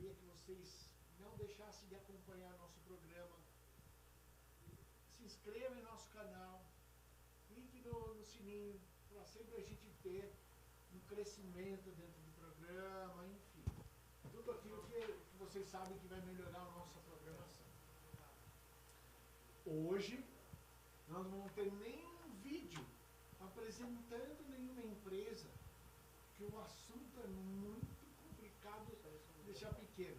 gostaria que vocês não deixassem de acompanhar nosso programa. Se inscreva em nosso canal, clique no sininho, para sempre a gente ter um crescimento dentro do programa, enfim. Tudo aquilo que vocês sabem que vai melhorar a nossa programação. Hoje, nós não vamos ter nenhum vídeo apresentando nenhuma empresa, que o assunto é muito complicado de deixar pequeno.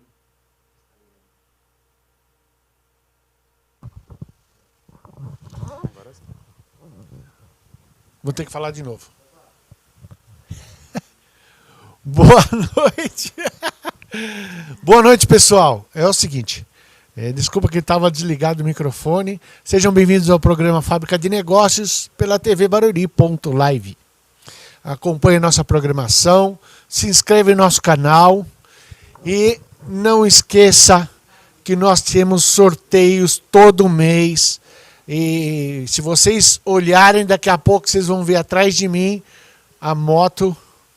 Agora sim. Vou ter que falar de novo. Boa noite. Boa noite, pessoal. É o seguinte, desculpa que estava desligado o microfone. Sejam bem-vindos ao programa Fábrica de Negócios pela TV Barueri.live. Acompanhe nossa programação, se inscreva em nosso canal e não esqueça que nós temos sorteios todo mês. E se vocês olharem, daqui a pouco vocês vão ver atrás de mim a moto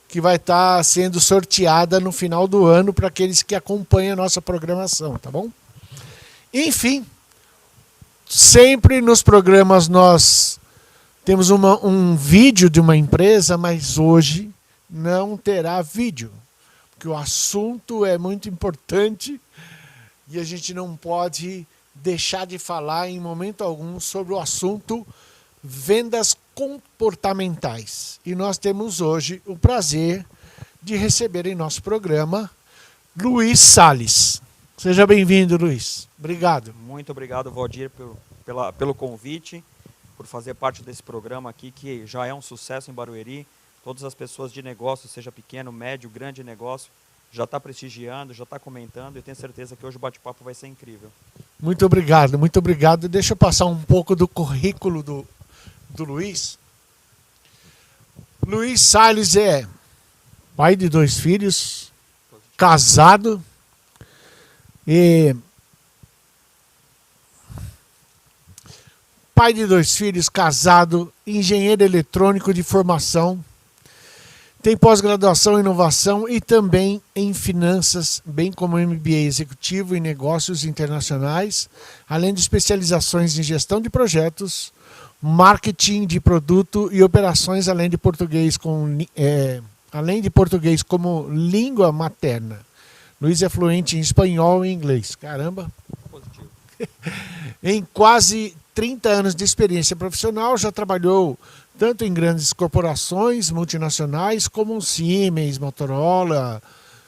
que vai estar sendo sorteada no final do ano para aqueles que acompanham a nossa programação, tá bom? Enfim, sempre nos programas nós temos um vídeo de uma empresa, mas hoje não terá vídeo, porque o assunto é muito importante e a gente não pode deixar de falar em momento algum sobre o assunto vendas comportamentais. E nós temos hoje o prazer de receber em nosso programa Luiz Salles. Seja bem-vindo, Luiz. Obrigado. Muito obrigado, Valdir, pelo convite, por fazer parte desse programa aqui, que já é um sucesso em Barueri. Todas as pessoas de negócio, seja pequeno, médio, grande negócio, já está prestigiando, já está comentando, e tenho certeza que hoje o bate-papo vai ser incrível. Muito obrigado, muito obrigado. Deixa eu passar um pouco do currículo do Luiz. Luiz Salles é pai de 2 filhos, casado e pai de 2 filhos, casado, engenheiro eletrônico de formação, tem pós-graduação em inovação e também em finanças, bem como MBA executivo em negócios internacionais, além de especializações em gestão de projetos, marketing de produto e operações, além de português como língua materna. Luiz é fluente em espanhol e inglês. Caramba! Positivo. Em quase 30 anos de experiência profissional, já trabalhou tanto em grandes corporações multinacionais como Siemens, Motorola,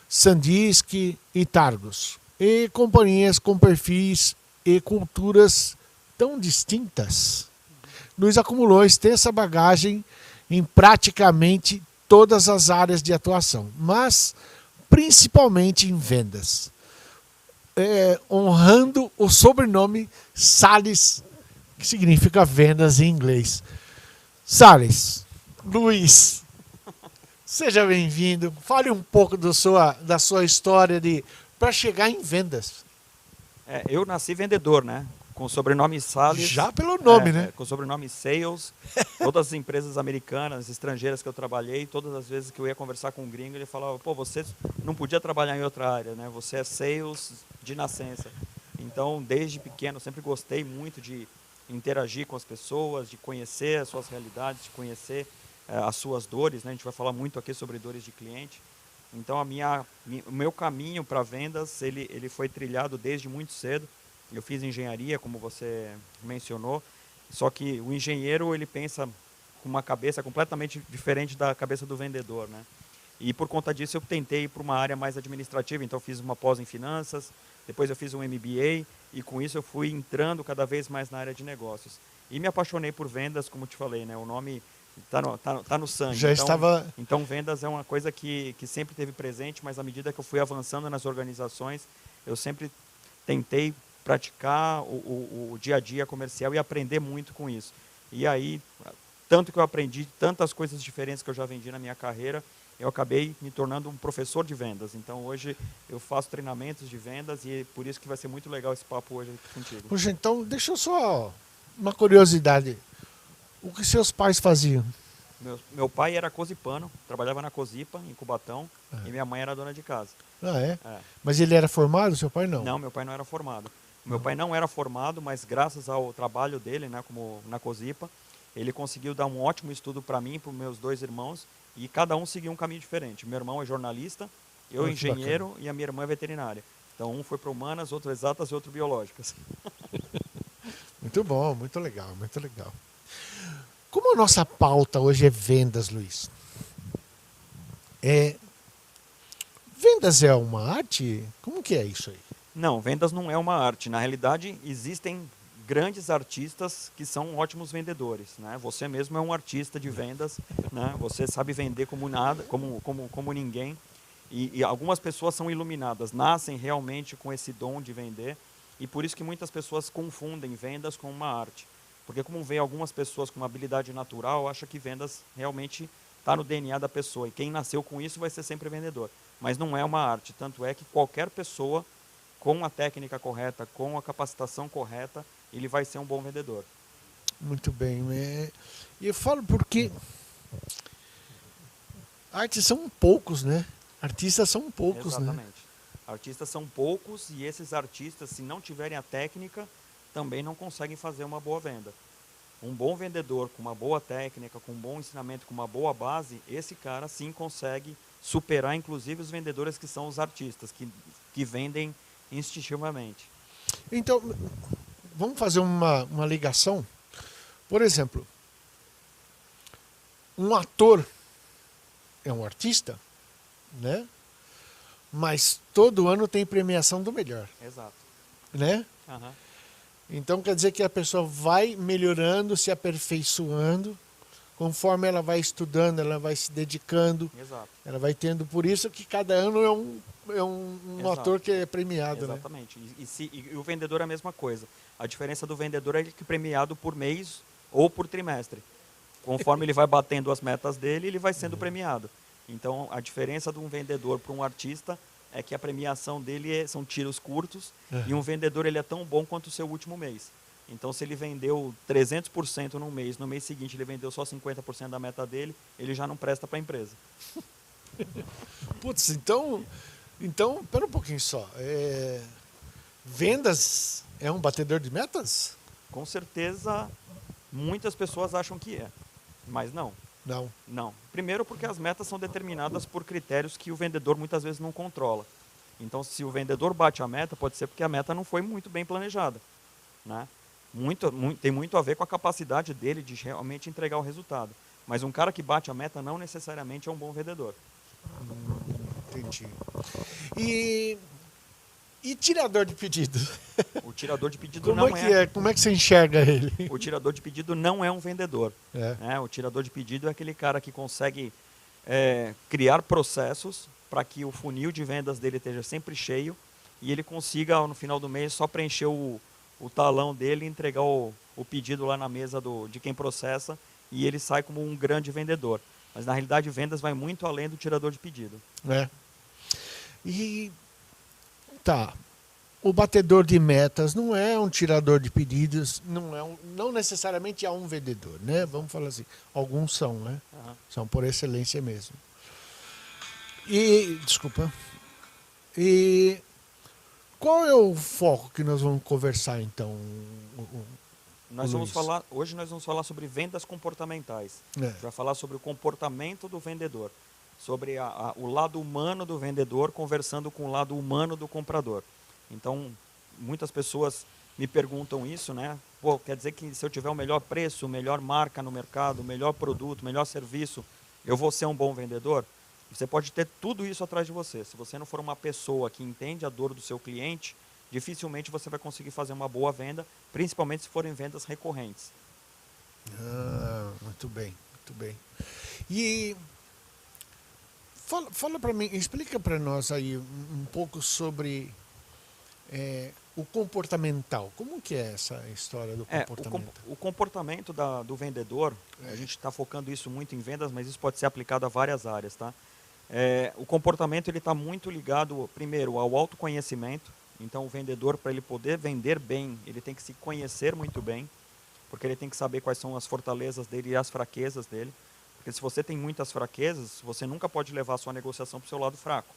Sandisk e Targus. E companhias com perfis e culturas tão distintas. Luiz acumulou extensa bagagem em praticamente todas as áreas de atuação, mas principalmente em vendas, honrando o sobrenome Salles, que significa vendas em inglês. Salles, Luiz, seja bem-vindo. Fale um pouco da sua história para chegar em vendas. Eu nasci vendedor, né? Com o sobrenome Salles. Já pelo nome, né? Com o sobrenome Sales. Todas as empresas americanas, estrangeiras que eu trabalhei, todas as vezes que eu ia conversar com um gringo, ele falava, pô, você não podia trabalhar em outra área, né? Você é Sales de nascença. Então, desde pequeno, eu sempre gostei muito de interagir com as pessoas, de conhecer as suas realidades, de conhecer as suas dores, né? A gente vai falar muito aqui sobre dores de cliente. Então, o meu caminho para vendas, ele foi trilhado desde muito cedo. Eu fiz engenharia, como você mencionou, só que o engenheiro, ele pensa com uma cabeça completamente diferente da cabeça do vendedor, né? E por conta disso eu tentei ir para uma área mais administrativa, então eu fiz uma pós em finanças, depois eu fiz um MBA e com isso eu fui entrando cada vez mais na área de negócios. E me apaixonei por vendas, como te falei, né? O nome tá no sangue. Já estava... Então vendas é uma coisa que sempre teve presente, mas à medida que eu fui avançando nas organizações, eu sempre tentei praticar o dia a dia comercial e aprender muito com isso. E aí, tanto que eu aprendi tantas coisas diferentes que eu já vendi na minha carreira, eu acabei me tornando um professor de vendas. Então, hoje, eu faço treinamentos de vendas e por isso que vai ser muito legal esse papo hoje aqui contigo. Puxa, então, deixa eu só uma curiosidade. O que seus pais faziam? Meu pai era cosipano, trabalhava na Cosipa, em Cubatão, e minha mãe era dona de casa. Ah, é? É. Mas ele era formado, seu pai não? Não, meu pai não era formado. Meu pai não era formado, mas graças ao trabalho dele, né, como na Cosipa, ele conseguiu dar um ótimo estudo para mim e para os meus dois irmãos, e cada um seguiu um caminho diferente. Meu irmão é jornalista, eu Que engenheiro e a minha irmã é veterinária. Então um foi para humanas, outro exatas e outro biológicas. Muito bom, muito legal, muito legal. Como a nossa pauta hoje é vendas, Luiz? Vendas é uma arte? Como que é isso aí? Não, vendas não é uma arte. Na realidade, existem grandes artistas que são ótimos vendedores, né? Você mesmo é um artista de vendas, né? Você sabe vender como nada, como ninguém. E algumas pessoas são iluminadas, nascem realmente com esse dom de vender. E por isso que muitas pessoas confundem vendas com uma arte. Porque como vê algumas pessoas com uma habilidade natural, acha que vendas realmente está no DNA da pessoa. E quem nasceu com isso vai ser sempre vendedor. Mas não é uma arte. Tanto é que qualquer pessoa com a técnica correta, com a capacitação correta, ele vai ser um bom vendedor. Muito bem. E eu falo porque artes são poucos, né? Artistas são poucos, né? Exatamente. Artistas são poucos e esses artistas, se não tiverem a técnica, também não conseguem fazer uma boa venda. Um bom vendedor com uma boa técnica, com um bom ensinamento, com uma boa base, esse cara sim consegue superar inclusive os vendedores que são os artistas, que vendem instintivamente. Então, vamos fazer uma ligação. Por exemplo, um ator é um artista, né? Mas todo ano tem premiação do melhor, Exato. né? Uhum. Então quer dizer que a pessoa vai melhorando, se aperfeiçoando, conforme ela vai estudando, ela vai se dedicando, Exato. ela vai tendo. Por isso que cada ano é um Exato. ator que é premiado, né? Exatamente. E o vendedor é a mesma coisa. A diferença do vendedor é que é premiado por mês ou por trimestre. Conforme ele vai batendo as metas dele, ele vai sendo premiado. Então, a diferença de um vendedor para um artista é que a premiação dele são tiros curtos e um vendedor ele é tão bom quanto o seu último mês. Então, se ele vendeu 300% no mês seguinte ele vendeu só 50% da meta dele, ele já não presta para a empresa. Putz, então, pera um pouquinho só. Vendas é um batedor de metas? Com certeza, muitas pessoas acham que é, mas não. Não. Não. Primeiro porque as metas são determinadas por critérios que o vendedor muitas vezes não controla. Então, se o vendedor bate a meta, pode ser porque a meta não foi muito bem planejada, né? Tem muito a ver com a capacidade dele de realmente entregar o resultado. Mas um cara que bate a meta não necessariamente é um bom vendedor. Entendi. E tirador de pedido? O tirador de pedido Como não é que é? Como é que você enxerga ele? O tirador de pedido não é um vendedor. É. Né? O tirador de pedido é aquele cara que consegue criar processos para que o funil de vendas dele esteja sempre cheio e ele consiga, no final do mês, só preencher o talão dele e entregar o pedido lá na mesa de quem processa e ele sai como um grande vendedor. Mas, na realidade, vendas vai muito além do tirador de pedido. E tá, o batedor de metas não é um tirador de pedidos, não necessariamente é um vendedor, né? Vamos falar assim, alguns são, né? Uhum. São por excelência mesmo. Desculpa. E qual é o foco que nós vamos conversar então? Hoje nós vamos falar sobre vendas comportamentais. A gente vai falar sobre o comportamento do vendedor, sobre o lado humano do vendedor conversando com o lado humano do comprador. Então, muitas pessoas me perguntam isso, né? Pô, quer dizer que se eu tiver o melhor preço, melhor marca no mercado, melhor produto, melhor serviço, eu vou ser um bom vendedor? Você pode ter tudo isso atrás de você. Se você não for uma pessoa que entende a dor do seu cliente, dificilmente você vai conseguir fazer uma boa venda, principalmente se forem vendas recorrentes. Muito bem, muito bem. E fala para mim, explica para nós aí um pouco sobre o comportamental. Como que é essa história do comportamento? O comportamento do vendedor, a gente está focando isso muito em vendas, mas isso pode ser aplicado a várias áreas, tá? O comportamento ele está muito ligado, primeiro, ao autoconhecimento. Então, o vendedor, para ele poder vender bem, ele tem que se conhecer muito bem, porque ele tem que saber quais são as fortalezas dele e as fraquezas dele. Porque se você tem muitas fraquezas, você nunca pode levar a sua negociação para o seu lado fraco.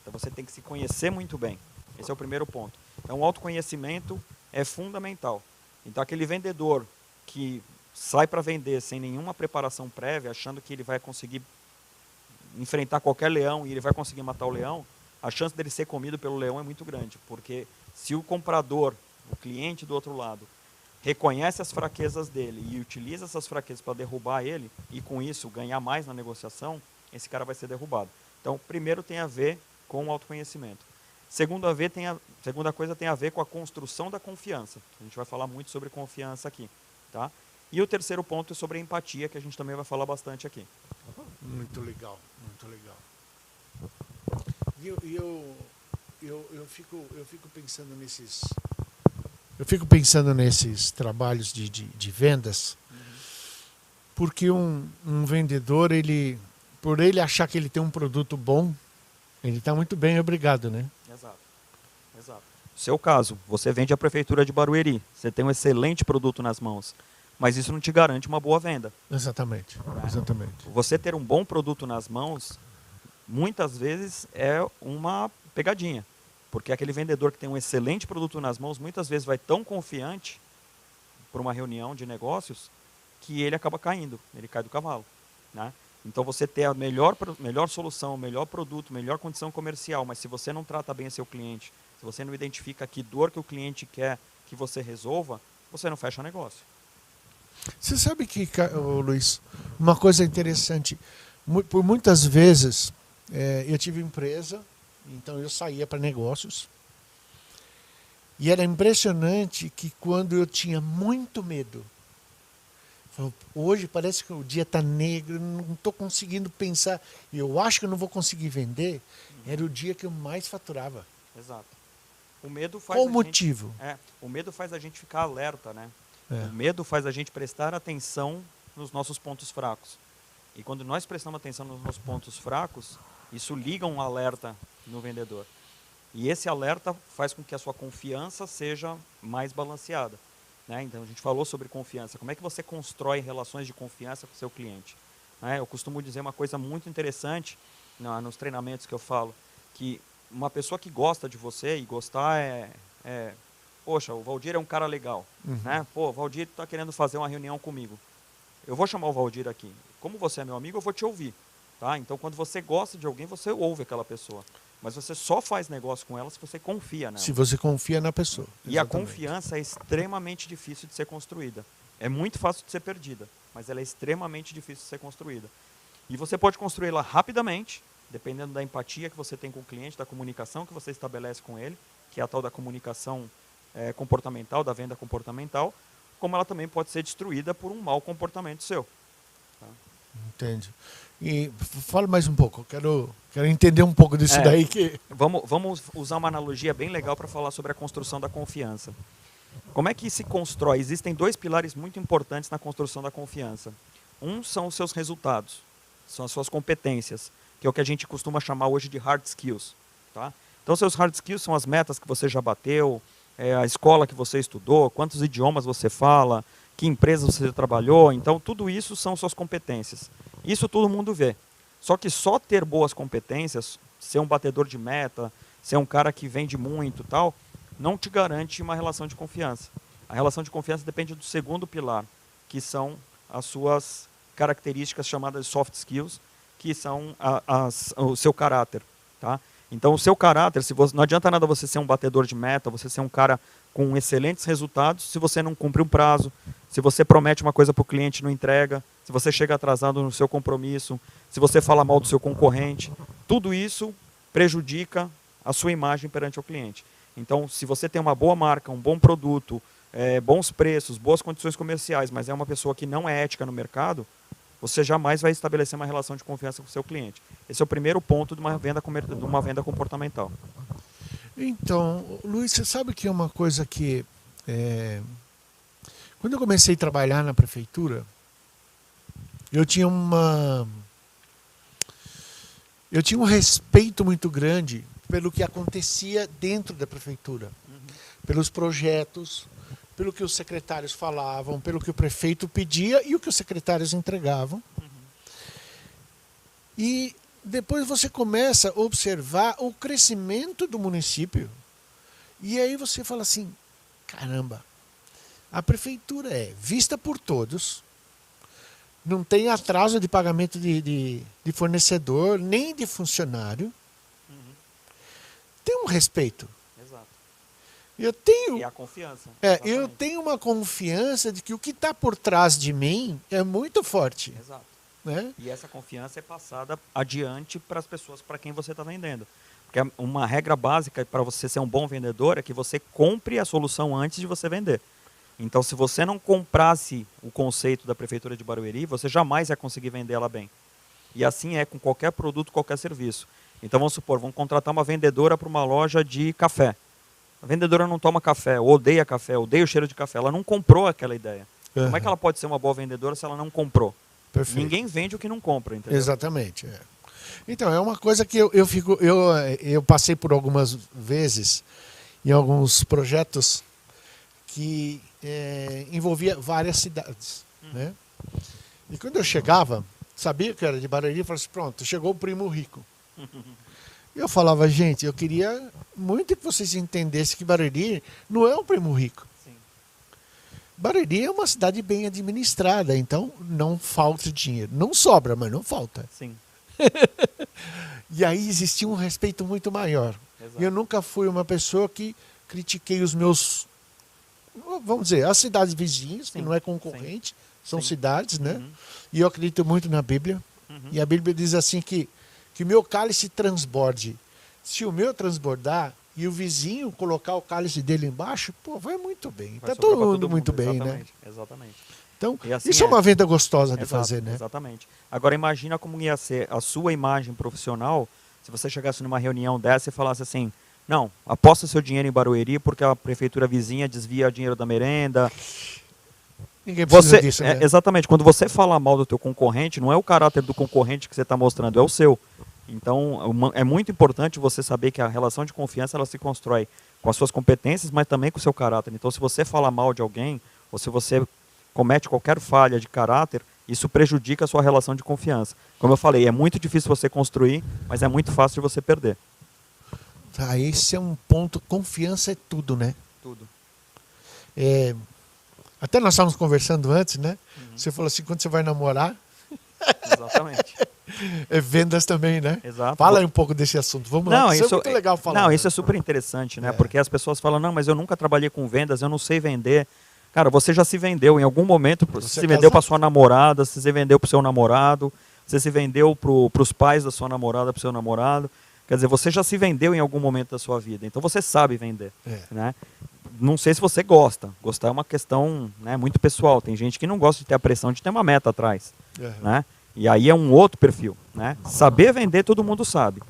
Então você tem que se conhecer muito bem. Esse é o primeiro ponto. Então o autoconhecimento é fundamental. Então aquele vendedor que sai para vender sem nenhuma preparação prévia, achando que ele vai conseguir enfrentar qualquer leão e ele vai conseguir matar o leão, a chance dele ser comido pelo leão é muito grande. Porque se o comprador, o cliente do outro lado, reconhece as fraquezas dele e utiliza essas fraquezas para derrubar ele e com isso ganhar mais na negociação, esse cara vai ser derrubado. Então, primeiro tem a ver com o autoconhecimento. Segunda coisa tem a ver com a construção da confiança. A gente vai falar muito sobre confiança aqui, tá? E o terceiro ponto é sobre a empatia, que a gente também vai falar bastante aqui. Muito legal, muito legal. E eu fico pensando nesses... Eu fico pensando nesses trabalhos de vendas, porque um vendedor, por ele achar que ele tem um produto bom, ele está muito bem, obrigado, né? Exato. Seu caso, você vende a prefeitura de Barueri, você tem um excelente produto nas mãos, mas isso não te garante uma boa venda. Exatamente, exatamente. Você ter um bom produto nas mãos, muitas vezes é uma pegadinha. Porque aquele vendedor que tem um excelente produto nas mãos, muitas vezes vai tão confiante para uma reunião de negócios, que ele acaba caindo, ele cai do cavalo, né? Então você ter a melhor solução, o melhor produto, melhor condição comercial, mas se você não trata bem seu cliente, se você não identifica que dor que o cliente quer que você resolva, você não fecha negócio. Você sabe que, Luiz, uma coisa interessante, por muitas vezes eu tive empresa, então eu saía para negócios, e era impressionante que quando eu tinha muito medo, hoje parece que o dia está negro, não estou conseguindo pensar, eu acho que eu não vou conseguir vender, era o dia que eu mais faturava. Exato. O medo faz Qual o motivo? O medo faz a gente ficar alerta, né? É. O medo faz a gente prestar atenção nos nossos pontos fracos. E quando nós prestamos atenção nos nossos pontos fracos, isso liga um alerta no vendedor. E esse alerta faz com que a sua confiança seja mais balanceada, né? Então a gente falou sobre confiança. Como é que você constrói relações de confiança com o seu cliente? Né? Eu costumo dizer uma coisa muito interessante nos treinamentos que eu falo, que uma pessoa que gosta de você, e gostar poxa, o Valdir é um cara legal, né? Pô, o Valdir está querendo fazer uma reunião comigo. Eu vou chamar o Valdir aqui. Como você é meu amigo, eu vou te ouvir. Tá? Então, quando você gosta de alguém, você ouve aquela pessoa. Mas você só faz negócio com ela se você confia nela. Se você confia na pessoa. E a confiança é extremamente difícil de ser construída. É muito fácil de ser perdida, mas ela é extremamente difícil de ser construída. E você pode construí-la rapidamente, dependendo da empatia que você tem com o cliente, da comunicação que você estabelece com ele, que é a tal da comunicação comportamental, da venda comportamental, como ela também pode ser destruída por um mau comportamento seu. Tá? Entende. E fala mais um pouco, quero entender um pouco disso daí. Vamos usar uma analogia bem legal para falar sobre a construção da confiança. Como é que se constrói? Existem dois pilares muito importantes na construção da confiança. Um são os seus resultados, são as suas competências, que é o que a gente costuma chamar hoje de hard skills. Tá? Então, seus hard skills são as metas que você já bateu, a escola que você estudou, quantos idiomas você fala, que empresa você trabalhou. Então, tudo isso são suas competências. Isso todo mundo vê. Só que só ter boas competências, ser um batedor de meta, ser um cara que vende muito, tal, não te garante uma relação de confiança. A relação de confiança depende do segundo pilar, que são as suas características chamadas de soft skills, que são o seu caráter. Tá? Então, o seu caráter, não adianta nada você ser um batedor de meta, você ser um cara com excelentes resultados, se você não cumpre um prazo, se você promete uma coisa para o cliente e não entrega, se você chega atrasado no seu compromisso, se você fala mal do seu concorrente, tudo isso prejudica a sua imagem perante o cliente. Então, se você tem uma boa marca, um bom produto, bons preços, boas condições comerciais, mas é uma pessoa que não é ética no mercado, você jamais vai estabelecer uma relação de confiança com o seu cliente. Esse é o primeiro ponto de uma venda comportamental. Então, Luiz, você sabe que é uma coisa que... Quando eu comecei a trabalhar na prefeitura, eu tinha um respeito muito grande pelo que acontecia dentro da prefeitura, pelos projetos, pelo que os secretários falavam, pelo que o prefeito pedia e o que os secretários entregavam. E depois você começa a observar o crescimento do município. E aí você fala assim, caramba, a prefeitura é vista por todos, não tem atraso de pagamento de fornecedor, nem de funcionário. Tem um respeito. Exato. Eu tenho, E a confiança. eu tenho uma confiança de que o que está por trás de mim é muito forte. Exato. Né? E essa confiança é passada adiante para as pessoas para quem você está vendendo. Porque uma regra básica para você ser um bom vendedor é que você compre a solução antes de você vender. Então, se você não comprasse o conceito da Prefeitura de Barueri, você jamais ia conseguir vender ela bem. E assim é com qualquer produto, qualquer serviço. Então, vamos supor, vamos contratar uma vendedora para uma loja de café. A vendedora não toma café, odeia o cheiro de café. Ela não comprou aquela ideia. Uhum. Como é que ela pode ser uma boa vendedora se ela não comprou? Perfeito. Ninguém vende o que não compra, entendeu? Exatamente. É. Então, é uma coisa que eu passei por algumas vezes em alguns projetos que envolvia várias cidades. Né? E quando eu chegava, sabia que era de Barueri, eu falava assim, pronto, chegou o primo rico. E eu falava, gente, eu queria muito que vocês entendessem que Barueri não é um primo rico. Sim. Barueri é uma cidade bem administrada, então não falta dinheiro. Não sobra, mas não falta. Sim. E aí existia um respeito muito maior. Exato. Eu nunca fui uma pessoa que critiquei os meus, vamos dizer, as cidades vizinhas, que Sim. não é concorrente, são Sim. cidades, né? Uhum. E eu acredito muito na Bíblia. Uhum. E a Bíblia diz assim que o meu cálice transborde. Se o meu transbordar e o vizinho colocar o cálice dele embaixo, pô, vai muito bem. Vai Está sobrar todo pra mundo muito bem, né? Exatamente. Exatamente. Então, E assim isso é é. uma venda gostosa de Exato, fazer, né? Exatamente. Agora imagina como ia ser a sua imagem profissional se você chegasse numa reunião dessa e falasse assim, não, aposta seu dinheiro em Barueri porque a prefeitura vizinha desvia dinheiro da merenda. Ninguém precisa Você, disso, né? exatamente, quando você fala mal do teu concorrente, não é o caráter do concorrente que você está mostrando, é o seu. Então, é muito importante você saber que a relação de confiança ela se constrói com as suas competências, mas também com o seu caráter. Então, se você fala mal de alguém, ou se você comete qualquer falha de caráter, isso prejudica a sua relação de confiança. Como eu falei, é muito difícil você construir, mas é muito fácil de você perder. Ah, esse é um ponto. Confiança é tudo, né? Tudo. Até nós estávamos conversando antes, né? Você falou assim, quando você vai namorar, Exatamente. vendas também, né? Exato. Fala aí um pouco desse assunto. Vamos lá. Isso é muito legal falar. Não, né? isso é super interessante, né? Porque as pessoas falam, não, mas eu nunca trabalhei com vendas, eu não sei vender. Cara, você já se vendeu em algum momento, você se vendeu para sua namorada, você se vendeu para o seu namorado, você se vendeu para os pais da sua namorada, para o seu namorado. Quer dizer, você já se vendeu em algum momento da sua vida, então você sabe vender. Né? Não sei se você gosta. Gostar é uma questão, né, muito pessoal. Tem gente que não gosta de ter a pressão de ter uma meta atrás. Né? E aí é um outro perfil. Né? Saber vender, todo mundo sabe.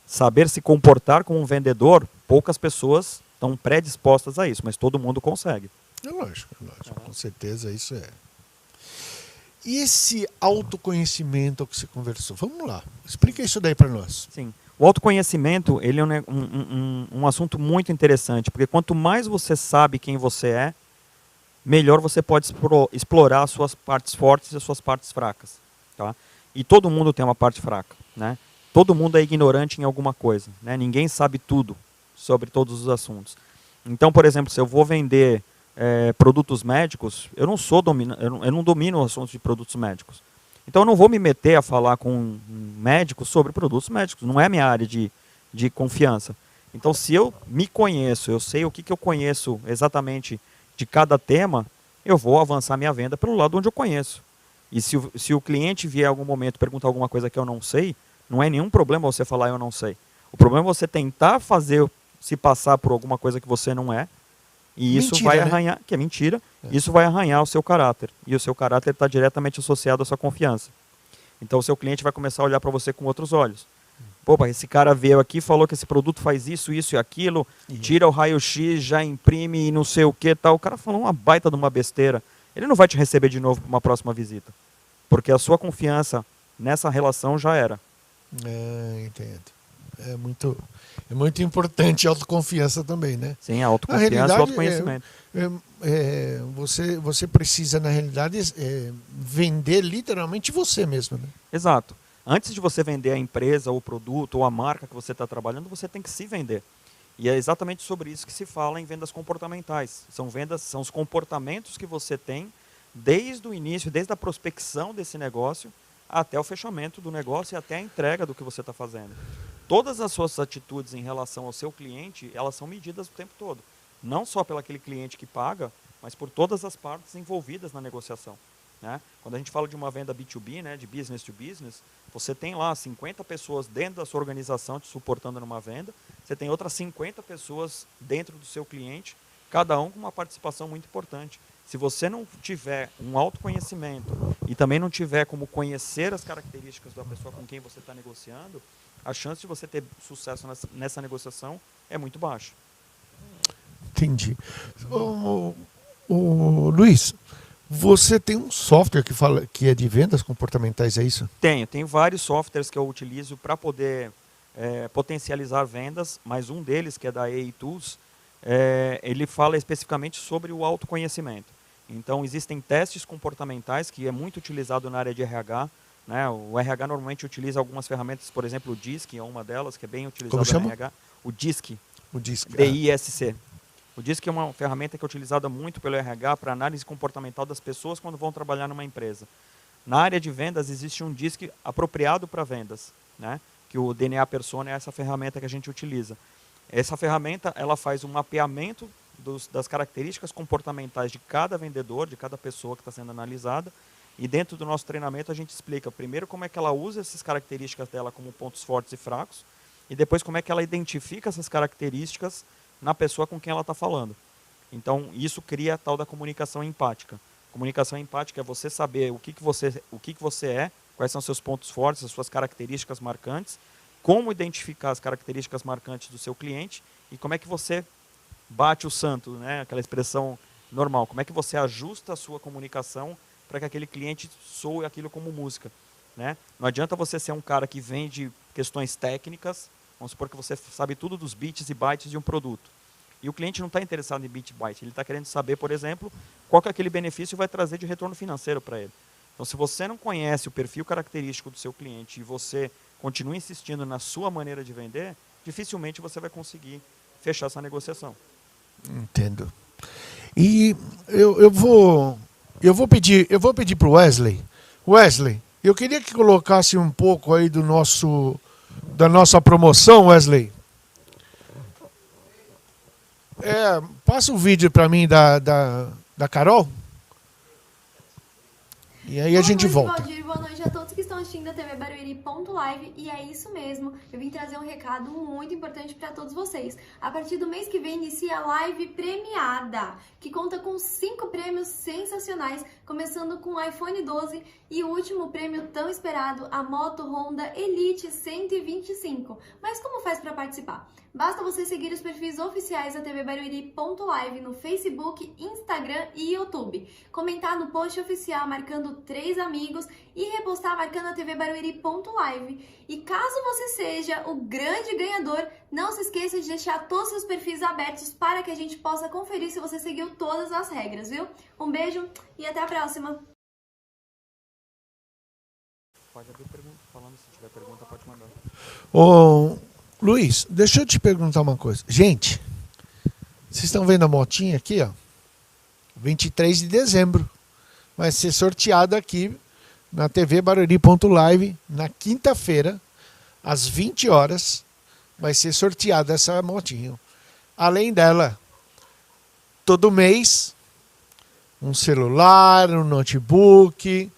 Saber se comportar como um vendedor, poucas pessoas estão predispostas a isso, mas todo mundo consegue. É lógico. Com certeza isso é. E esse autoconhecimento que você conversou? Vamos lá. Explica isso daí para nós. Sim. O autoconhecimento ele é um assunto muito interessante, porque quanto mais você sabe quem você é, melhor você pode explorar as suas partes fortes e as suas partes fracas. Tá? E todo mundo tem uma parte fraca. Né? Todo mundo é ignorante em alguma coisa. Né? Ninguém sabe tudo sobre todos os assuntos. Então, por exemplo, se eu vou vender produtos médicos, eu não domino o assunto de produtos médicos. Então eu não vou me meter a falar com um médico sobre produtos médicos, não é a minha área de confiança. Então se eu me conheço, eu sei o que eu conheço exatamente de cada tema, eu vou avançar minha venda pelo lado onde eu conheço. E se o cliente vier em algum momento perguntar alguma coisa que eu não sei, não é nenhum problema você falar eu não sei. O problema é você tentar se passar por alguma coisa que você não é, e isso mentira, vai né? arranhar, que é mentira, isso vai arranhar o seu caráter. E o seu caráter está diretamente associado à sua confiança. Então o seu cliente vai começar a olhar para você com outros olhos. Pô, esse cara veio aqui, falou que esse produto faz isso, isso e aquilo, tira o raio-x, já imprime e não sei o que tal. O cara falou uma baita de uma besteira. Ele não vai te receber de novo para uma próxima visita. Porque a sua confiança nessa relação já era. Entendo. É muito importante a autoconfiança também, né? Sim, a autoconfiança e o autoconhecimento. Você precisa, na realidade, vender literalmente você mesmo, né? Exato. Antes de você vender a empresa, ou o produto, ou a marca que você está trabalhando, você tem que se vender. E é exatamente sobre isso que se fala em vendas comportamentais. São os comportamentos que você tem desde o início, desde a prospecção desse negócio, até o fechamento do negócio e até a entrega do que você está fazendo. Todas as suas atitudes em relação ao seu cliente, elas são medidas o tempo todo. Não só pelo aquele cliente que paga, mas por todas as partes envolvidas na negociação. Né? Quando a gente fala de uma venda B2B, né, de business to business, você tem lá 50 pessoas dentro da sua organização te suportando numa venda, você tem outras 50 pessoas dentro do seu cliente, cada um com uma participação muito importante. Se você não tiver um autoconhecimento e também não tiver como conhecer as características da pessoa com quem você está negociando, a chance de você ter sucesso nessa negociação é muito baixa. Entendi. Luiz, você tem um software que fala que é de vendas comportamentais, é isso? Tenho vários softwares que eu utilizo para poder potencializar vendas, mas um deles, que é da AI Tools, ele fala especificamente sobre o autoconhecimento. Então, existem testes comportamentais, que é muito utilizado na área de RH. Né? O RH normalmente utiliza algumas ferramentas, por exemplo, o DISC é uma delas, que é bem utilizada no RH. O DISC. O DISC. D-I-S-C. O DISC é uma ferramenta que é utilizada muito pelo RH para análise comportamental das pessoas quando vão trabalhar numa empresa. Na área de vendas, existe um DISC apropriado para vendas, né? Que o DNA Persona é essa ferramenta que a gente utiliza. Essa ferramenta ela faz um mapeamento das características comportamentais de cada vendedor, de cada pessoa que está sendo analisada, e dentro do nosso treinamento a gente explica primeiro como é que ela usa essas características dela como pontos fortes e fracos, e depois como é que ela identifica essas características na pessoa com quem ela está falando. Então, isso cria a tal da comunicação empática. Comunicação empática é você saber o que você é, quais são seus pontos fortes, as suas características marcantes, como identificar as características marcantes do seu cliente e como é que você bate o santo, né? Aquela expressão normal. Como é que você ajusta a sua comunicação para que aquele cliente soe aquilo como música. Né? Não adianta você ser um cara que vende questões técnicas, vamos supor que você sabe tudo dos bits e bytes de um produto. E o cliente não está interessado em bit e byte, ele está querendo saber, por exemplo, qual que aquele benefício vai trazer de retorno financeiro para ele. Então, se você não conhece o perfil característico do seu cliente e você continua insistindo na sua maneira de vender, dificilmente você vai conseguir fechar essa negociação. Entendo. E eu vou pedir para o Wesley. Wesley, eu queria que colocasse um pouco aí da nossa promoção, Wesley. Passa o vídeo para mim da Carol. E aí a gente volta. Valdir, boa noite a todos que estão assistindo a TV Barueri.live. E é isso mesmo, eu vim trazer um recado muito importante para todos vocês. A partir do mês que vem inicia a live premiada, que conta com 5 prêmios sensacionais, começando com o iPhone 12 e o último prêmio tão esperado, a moto Honda Elite 125. Mas como faz para participar? Basta você seguir os perfis oficiais da TV Barueri.live no Facebook, Instagram e YouTube. Comentar no post oficial marcando 3 amigos e repostar marcando a TV Barueri.live. E caso você seja o grande ganhador, não se esqueça de deixar todos os seus perfis abertos para que a gente possa conferir se você seguiu todas as regras, viu? Um beijo e até a próxima! Pode abrir pergunta, falando, se tiver pergunta pode mandar. Luiz, deixa eu te perguntar uma coisa. Gente, vocês estão vendo a motinha aqui, ó? 23 de dezembro. Vai ser sorteado aqui na TV Barueri.live na quinta-feira, às 20 horas. Vai ser sorteada essa motinha. Além dela, todo mês, um celular, um notebook.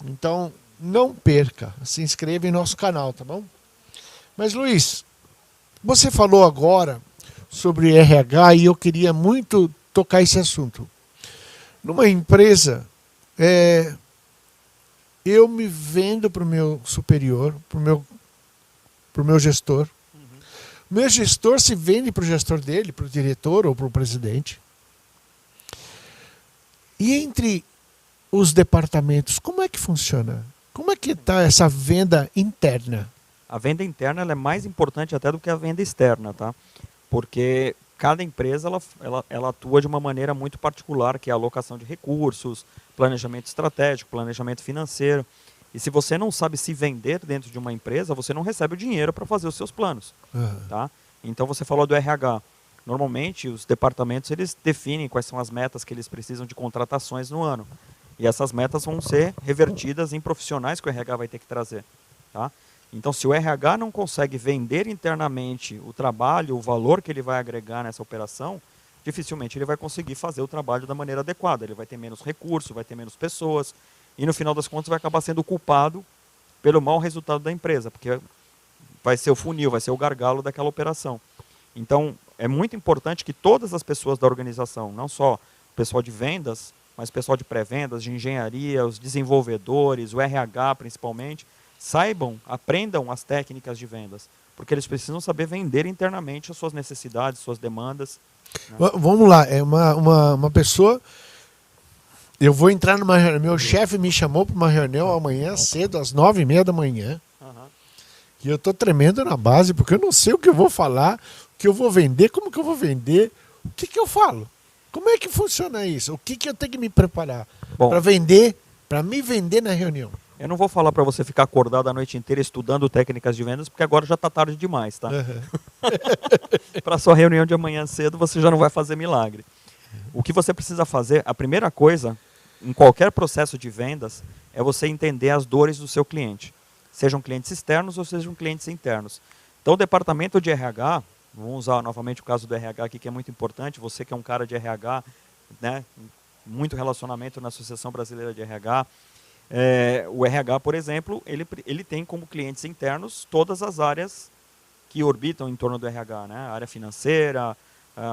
Então, não perca. Se inscreva em nosso canal, tá bom? Mas, Luiz, você falou agora sobre RH e eu queria muito tocar esse assunto. Numa empresa, eu me vendo para o meu superior, para o meu gestor. O meu gestor se vende para o gestor dele, para o diretor ou para o presidente. E entre os departamentos, como é que funciona? Como é que está essa venda interna? A venda interna ela é mais importante até do que a venda externa, tá? Porque cada empresa ela atua de uma maneira muito particular, que é a alocação de recursos, planejamento estratégico, planejamento financeiro. E se você não sabe se vender dentro de uma empresa, você não recebe o dinheiro para fazer os seus planos. Tá? Então você falou do RH. Normalmente os departamentos eles definem quais são as metas que eles precisam de contratações no ano. E essas metas vão ser revertidas em profissionais que o RH vai ter que trazer. Tá? Então se o RH não consegue vender internamente o trabalho, o valor que ele vai agregar nessa operação, dificilmente ele vai conseguir fazer o trabalho da maneira adequada. Ele vai ter menos recurso, vai ter menos pessoas e no final das contas vai acabar sendo culpado pelo mau resultado da empresa, porque vai ser o funil, vai ser o gargalo daquela operação. Então, é muito importante que todas as pessoas da organização, não só o pessoal de vendas, mas o pessoal de pré-vendas, de engenharia, os desenvolvedores, o RH principalmente, saibam, aprendam as técnicas de vendas, porque eles precisam saber vender internamente as suas necessidades, suas demandas. Né? Vamos lá, é uma pessoa... Eu vou entrar numa reunião, meu chefe me chamou para uma reunião amanhã cedo, às 9h30 da manhã, e eu estou tremendo na base, porque eu não sei o que eu vou falar, o que eu vou vender, como que eu vou vender, o que que eu falo? Como é que funciona isso? O que que eu tenho que me preparar para vender, para me vender na reunião? Eu não vou falar para você ficar acordado a noite inteira estudando técnicas de vendas, porque agora já está tarde demais, tá? Para sua reunião de amanhã cedo, você já não vai fazer milagre. O que você precisa fazer, a primeira coisa, em qualquer processo de vendas, é você entender as dores do seu cliente. Sejam clientes externos ou sejam clientes internos. Então, o departamento de RH, vamos usar novamente o caso do RH aqui, que é muito importante, você que é um cara de RH, né, muito relacionamento na Associação Brasileira de RH, o RH, por exemplo, ele tem como clientes internos todas as áreas que orbitam em torno do RH, né? A área financeira,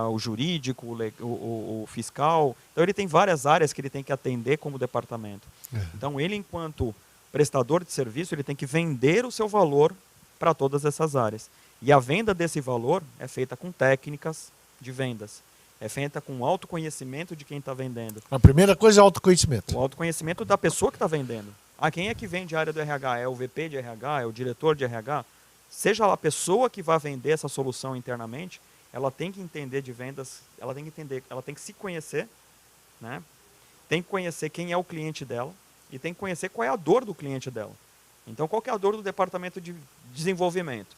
o jurídico, o fiscal. Então, ele tem várias áreas que ele tem que atender como departamento. Então, ele, enquanto prestador de serviço, ele tem que vender o seu valor para todas essas áreas. E a venda desse valor é feita com técnicas de vendas. É feita com autoconhecimento de quem está vendendo. A primeira coisa é autoconhecimento. O autoconhecimento da pessoa que está vendendo. Quem é que vende a área do RH? É o VP de RH? É o diretor de RH? Seja a pessoa que vai vender essa solução internamente, ela tem que entender de vendas, ela tem que se conhecer, né? Tem que conhecer quem é o cliente dela e tem que conhecer qual é a dor do cliente dela. Então, qual que é a dor do departamento de desenvolvimento?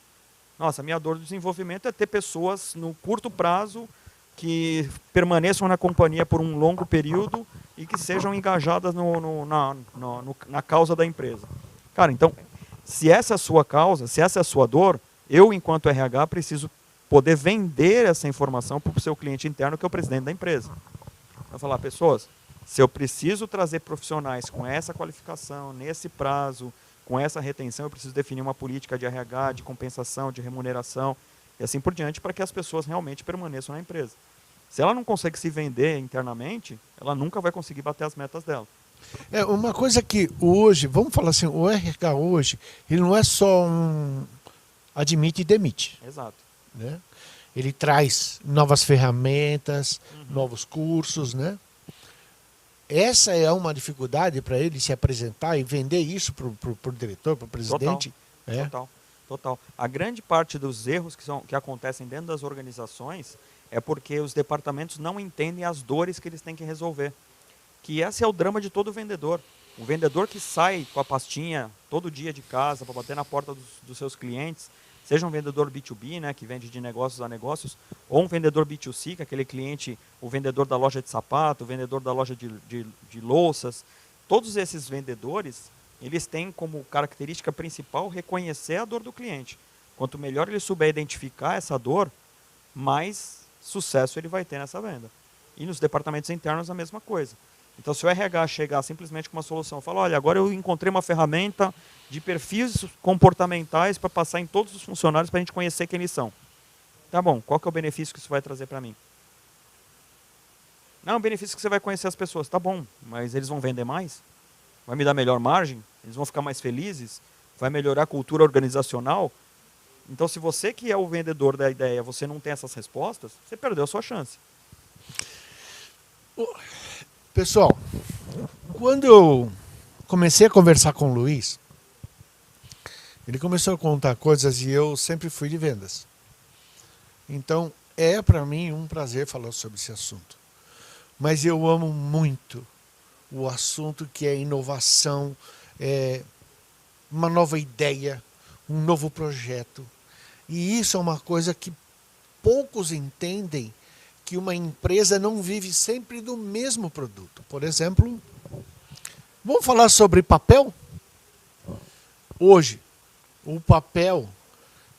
Nossa, a minha dor do desenvolvimento é ter pessoas no curto prazo que permaneçam na companhia por um longo período e que sejam engajadas na causa da empresa. Cara, então, se essa é a sua causa, se essa é a sua dor, eu, enquanto RH, preciso poder vender essa informação para o seu cliente interno, que é o presidente da empresa. Vai falar, pessoas, se eu preciso trazer profissionais com essa qualificação, nesse prazo, com essa retenção, eu preciso definir uma política de RH, de compensação, de remuneração, e assim por diante, para que as pessoas realmente permaneçam na empresa. Se ela não consegue se vender internamente, ela nunca vai conseguir bater as metas dela. Uma coisa que hoje, vamos falar assim, o RH hoje, ele não é só um admite e demite. Exato. Né? Ele traz novas ferramentas, novos cursos, né? Essa é uma dificuldade para ele se apresentar e vender isso para o diretor, para o presidente. Total. A grande parte dos erros que acontecem dentro das organizações é porque os departamentos não entendem as dores que eles têm que resolver. Que esse é o drama de todo vendedor. Um vendedor que sai com a pastinha todo dia de casa para bater na porta dos seus clientes, seja um vendedor B2B, né, que vende de negócios a negócios, ou um vendedor B2C, que é aquele cliente, o vendedor da loja de sapato, o vendedor da loja de louças. Todos esses vendedores, eles têm como característica principal reconhecer a dor do cliente. Quanto melhor ele souber identificar essa dor, mais sucesso ele vai ter nessa venda. E nos departamentos internos a mesma coisa. Então, se o RH chegar simplesmente com uma solução, falar, olha, agora eu encontrei uma ferramenta de perfis comportamentais para passar em todos os funcionários para a gente conhecer quem eles são. Tá bom, qual que é o benefício que isso vai trazer para mim? Não, o benefício que você vai conhecer as pessoas. Tá bom, mas eles vão vender mais? Vai me dar melhor margem? Eles vão ficar mais felizes? Vai melhorar a cultura organizacional? Então, se você que é o vendedor da ideia, você não tem essas respostas, você perdeu a sua chance. Pessoal, quando eu comecei a conversar com o Luiz, ele começou a contar coisas e eu sempre fui de vendas. Então, é para mim um prazer falar sobre esse assunto. Mas eu amo muito o assunto que é inovação, uma nova ideia, um novo projeto. E isso é uma coisa que poucos entendem, que uma empresa não vive sempre do mesmo produto. Por exemplo, vamos falar sobre papel? Hoje, o papel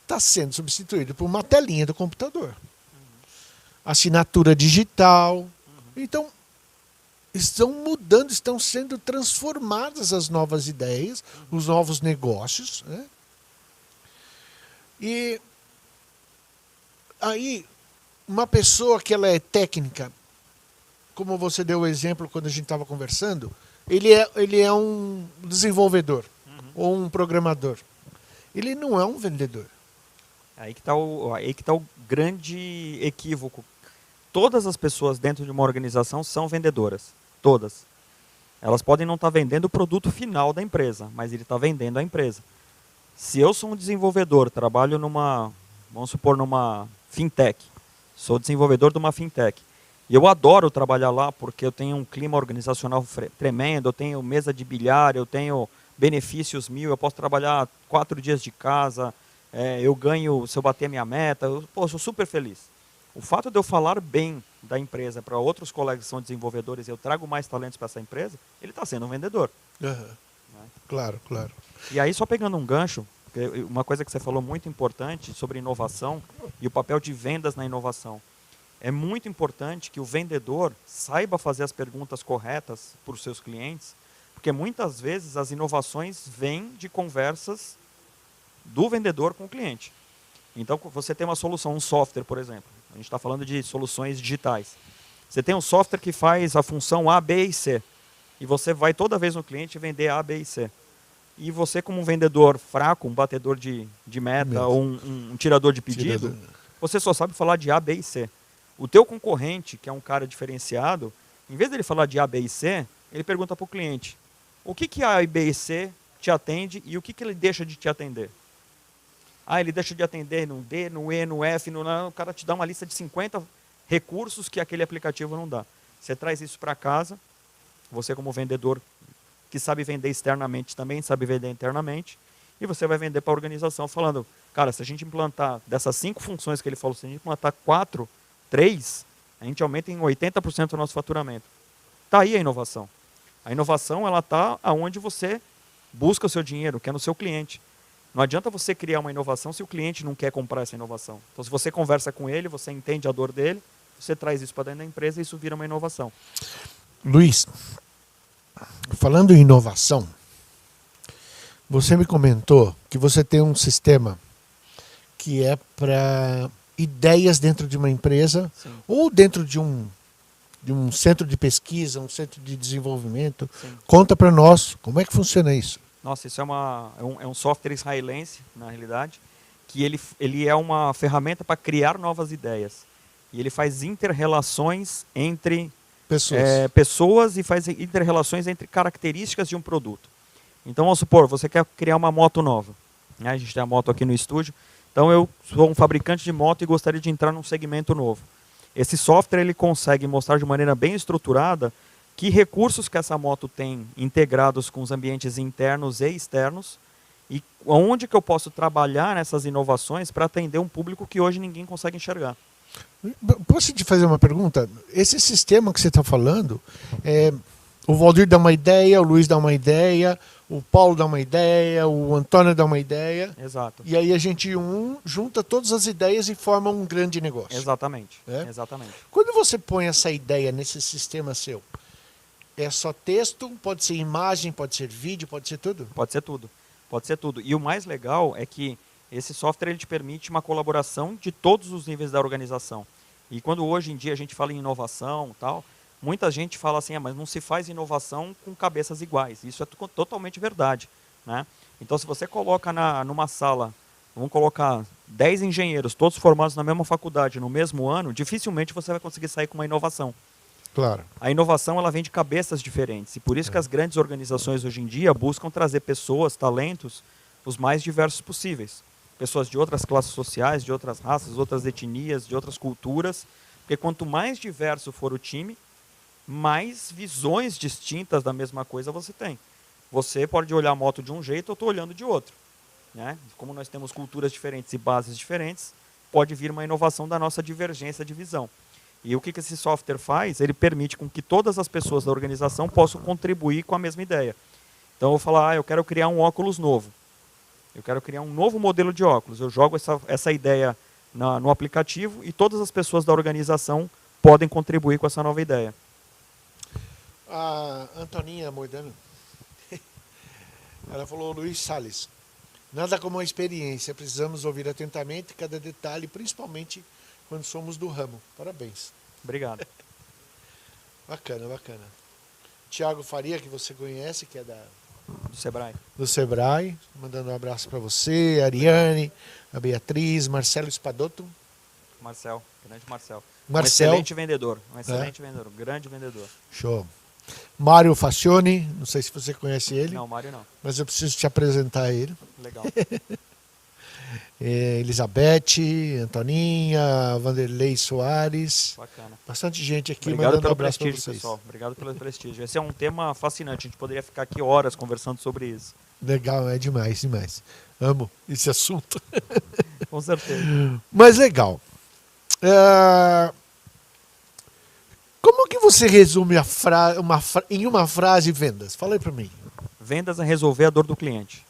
está sendo substituído por uma telinha do computador. Assinatura digital. Então, estão mudando, estão sendo transformadas as novas ideias, os novos negócios, né? E aí, uma pessoa que ela é técnica, como você deu o exemplo quando a gente estava conversando, ele é um desenvolvedor ou um programador. Ele não é um vendedor. Aí que tá o grande equívoco. Todas as pessoas dentro de uma organização são vendedoras. Todas. Elas podem não estar vendendo o produto final da empresa, mas ele está vendendo a empresa. Se eu sou um desenvolvedor, trabalho vamos supor, numa fintech, sou desenvolvedor de uma fintech, e eu adoro trabalhar lá porque eu tenho um clima organizacional tremendo, eu tenho mesa de bilhar, eu tenho benefícios 1000, eu posso trabalhar 4 dias de casa, eu ganho se eu bater a minha meta, eu sou super feliz. O fato de eu falar bem da empresa para outros colegas que são desenvolvedores e eu trago mais talentos para essa empresa, ele está sendo um vendedor. Uhum. Né? Claro, claro. E aí, só pegando um gancho, uma coisa que você falou muito importante sobre inovação e o papel de vendas na inovação. É muito importante que o vendedor saiba fazer as perguntas corretas para os seus clientes, porque muitas vezes as inovações vêm de conversas do vendedor com o cliente. Então, você tem uma solução, um software, por exemplo. A gente está falando de soluções digitais. Você tem um software que faz a função A, B e C. E você vai toda vez no cliente vender A, B e C. E você, como um vendedor fraco, um batedor de meta ou um tirador de pedido, você só sabe falar de A, B e C. O teu concorrente, que é um cara diferenciado, em vez dele falar de A, B e C, ele pergunta para o cliente, o que A, B e C te atende e o que ele deixa de te atender? Ah, ele deixa de atender no D, no E, no F, o cara te dá uma lista de 50 recursos que aquele aplicativo não dá. Você traz isso para casa, você como vendedor que sabe vender externamente também sabe vender internamente, e você vai vender para a organização falando, cara, se a gente implantar dessas 5 funções que ele falou, se a gente implantar 4, 3, a gente aumenta em 80% o nosso faturamento. Está aí a inovação. A inovação ela está onde você busca o seu dinheiro, que é no seu cliente. Não adianta você criar uma inovação se o cliente não quer comprar essa inovação. Então, se você conversa com ele, você entende a dor dele, você traz isso para dentro da empresa e isso vira uma inovação. Luiz, falando em inovação, você me comentou que você tem um sistema que é para ideias dentro de uma empresa. Sim. Ou dentro de um centro de pesquisa, um centro de desenvolvimento. Sim. Conta para nós como é que funciona isso. Nossa, isso é um software israelense, na realidade, que ele é uma ferramenta para criar novas ideias. E ele faz inter-relações entre pessoas e faz inter-relações entre características de um produto. Então, vamos supor, você quer criar uma moto nova. Né? A gente tem a moto aqui no estúdio. Então, eu sou um fabricante de moto e gostaria de entrar num segmento novo. Esse software ele consegue mostrar de maneira bem estruturada que recursos que essa moto tem integrados com os ambientes internos e externos e onde que eu posso trabalhar nessas inovações para atender um público que hoje ninguém consegue enxergar. Posso te fazer uma pergunta? Esse sistema que você está falando, o Valdir dá uma ideia, o Luiz dá uma ideia, o Paulo dá uma ideia, o Antônio dá uma ideia. Exato. E aí a gente junta todas as ideias e forma um grande negócio. Exatamente. Exatamente. Quando você põe essa ideia nesse sistema seu, é só texto, pode ser imagem, pode ser vídeo, pode ser tudo? Pode ser tudo. Pode ser tudo. E o mais legal é que esse software ele te permite uma colaboração de todos os níveis da organização. E quando hoje em dia a gente fala em inovação, tal, muita gente fala assim, mas não se faz inovação com cabeças iguais. Isso é totalmente verdade. Né? Então, se você coloca numa sala, vamos colocar 10 engenheiros, todos formados na mesma faculdade, no mesmo ano, dificilmente você vai conseguir sair com uma inovação. Claro. A inovação ela vem de cabeças diferentes. E por isso que as grandes organizações hoje em dia buscam trazer pessoas, talentos, os mais diversos possíveis. Pessoas de outras classes sociais, de outras raças, outras etnias, de outras culturas. Porque quanto mais diverso for o time, mais visões distintas da mesma coisa você tem. Você pode olhar a moto de um jeito, eu estou olhando de outro. Né? Como nós temos culturas diferentes e bases diferentes, pode vir uma inovação da nossa divergência de visão. E o que esse software faz? Ele permite com que todas as pessoas da organização possam contribuir com a mesma ideia. Então eu vou falar, eu quero criar um óculos novo. Eu quero criar um novo modelo de óculos. Eu jogo essa ideia no aplicativo e todas as pessoas da organização podem contribuir com essa nova ideia. A Antoninha Moidano, ela falou, Luiz Salles, nada como a experiência, precisamos ouvir atentamente cada detalhe, principalmente quando somos do ramo. Parabéns. Obrigado. Bacana, bacana. Tiago Faria, que você conhece, que é Do Sebrae. do Sebrae, mandando um abraço para você, a Ariane, a Beatriz, Marcelo Spadotto. Marcel, grande Marcel. Marcel. Um excelente vendedor, vendedor, grande vendedor. Show. Mário Facione, não sei se você conhece ele, Não, Mário não. mas eu preciso te apresentar ele. Legal. Elizabeth, Antoninha, Vanderlei Soares, Bacana. bastante gente aqui Obrigado mandando um pelo abraço para prestígio, vocês. pessoal. Obrigado pelo prestígio. Esse é um tema fascinante. A gente poderia ficar aqui horas conversando sobre isso. Legal, é demais, demais. Amo esse assunto. Com certeza. Mas legal. Como que você resume em uma frase vendas? Fala aí para mim. Vendas é resolver a dor do cliente.